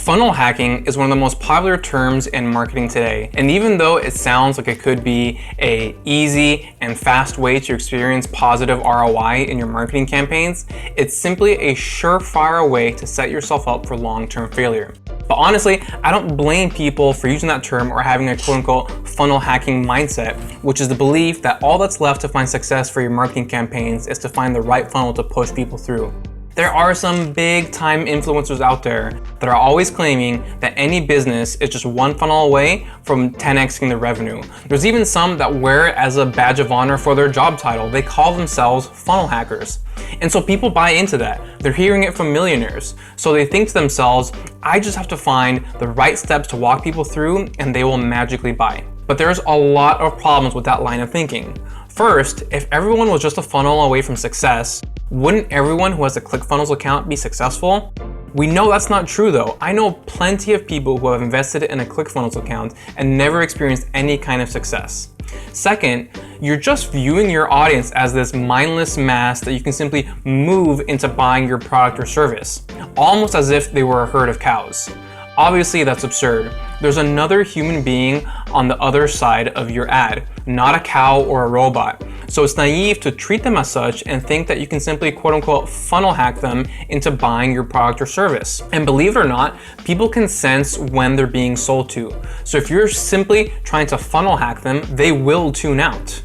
Funnel hacking is one of the most popular terms in marketing today. And even though it sounds like it could be an easy and fast way to experience positive ROI in your marketing campaigns, it's simply a surefire way to set yourself up for long-term failure. But honestly, I don't blame people for using that term or having a quote-unquote funnel hacking mindset, which is the belief that all that's left to find success for your marketing campaigns is to find the right funnel to push people through. There are some big time influencers out there that are always claiming that any business is just one funnel away from 10xing their revenue. There's even some that wear it as a badge of honor for their job title. They call themselves funnel hackers. And so people buy into that. They're hearing it from millionaires. So they think to themselves, I just have to find the right steps to walk people through and they will magically buy. But there's a lot of problems with that line of thinking. First, if everyone was just a funnel away from success, wouldn't everyone who has a ClickFunnels account be successful? We know that's not true though. I know plenty of people who have invested in a ClickFunnels account and never experienced any kind of success. Second, you're just viewing your audience as this mindless mass that you can simply move into buying your product or service, almost as if they were a herd of cows. Obviously, that's absurd. There's another human being on the other side of your ad, not a cow or a robot. So it's naive to treat them as such and think that you can simply quote unquote funnel hack them into buying your product or service. And believe it or not, people can sense when they're being sold to. So if you're simply trying to funnel hack them, they will tune out.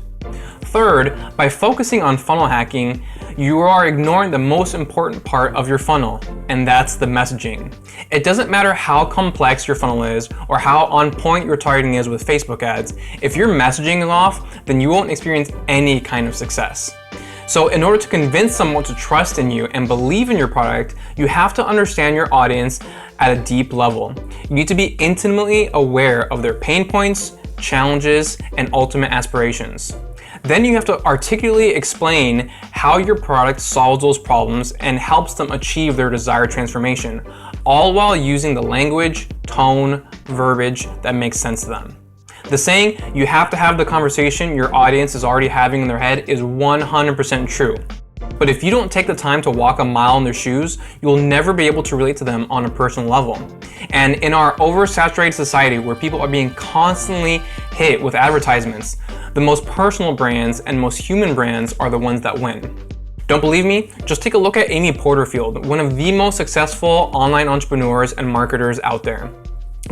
Third, by focusing on funnel hacking, you are ignoring the most important part of your funnel, and that's the messaging. It doesn't matter how complex your funnel is or how on point your targeting is with Facebook ads. If your messaging is off, then you won't experience any kind of success. So in order to convince someone to trust in you and believe in your product, you have to understand your audience at a deep level. You need to be intimately aware of their pain points, challenges, and ultimate aspirations. Then you have to articulately explain how your product solves those problems and helps them achieve their desired transformation, all while using the language, tone, verbiage that makes sense to them. The saying, you have to have the conversation your audience is already having in their head is 100% true. But if you don't take the time to walk a mile in their shoes, you'll never be able to relate to them on a personal level. And in our oversaturated society where people are being constantly hit with advertisements, the most personal brands and most human brands are the ones that win. Don't believe me? Just take a look at Amy Porterfield, one of the most successful online entrepreneurs and marketers out there.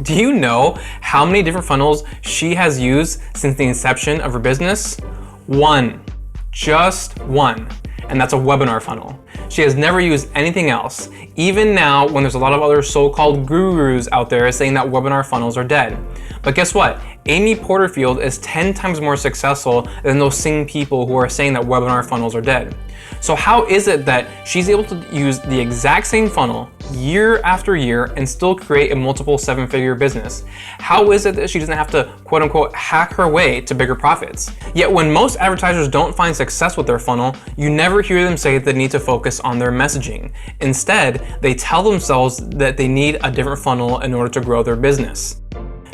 Do you know how many different funnels she has used since the inception of her business? One. Just one. And that's a webinar funnel. She has never used anything else, even now when there's a lot of other so-called gurus out there saying that webinar funnels are dead. But guess what? Amy Porterfield is 10 times more successful than those same people who are saying that webinar funnels are dead. So how is it that she's able to use the exact same funnel year after year and still create a multiple seven-figure business? How is it that she doesn't have to quote unquote hack her way to bigger profits? Yet when most advertisers don't find success with their funnel, you never hear them say that they need to focus on their messaging. Instead, they tell themselves that they need a different funnel in order to grow their business.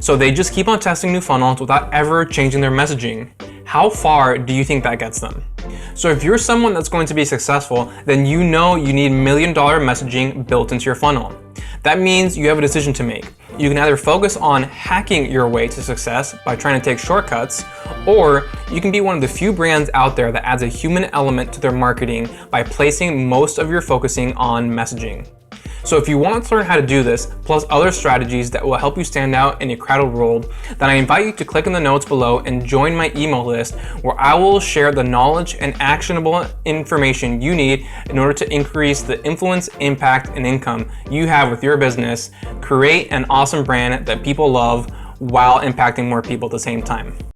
So they just keep on testing new funnels without ever changing their messaging. How far do you think that gets them? So if you're someone that's going to be successful, then you know you need $1 million messaging built into your funnel. That means you have a decision to make. You can either focus on hacking your way to success by trying to take shortcuts, or you can be one of the few brands out there that adds a human element to their marketing by placing most of your focusing on messaging. So if you want to learn how to do this, plus other strategies that will help you stand out in a crowded world, then I invite you to click in the notes below and join my email list where I will share the knowledge and actionable information you need in order to increase the influence, impact, and income you have with your business, create an awesome brand that people love while impacting more people at the same time.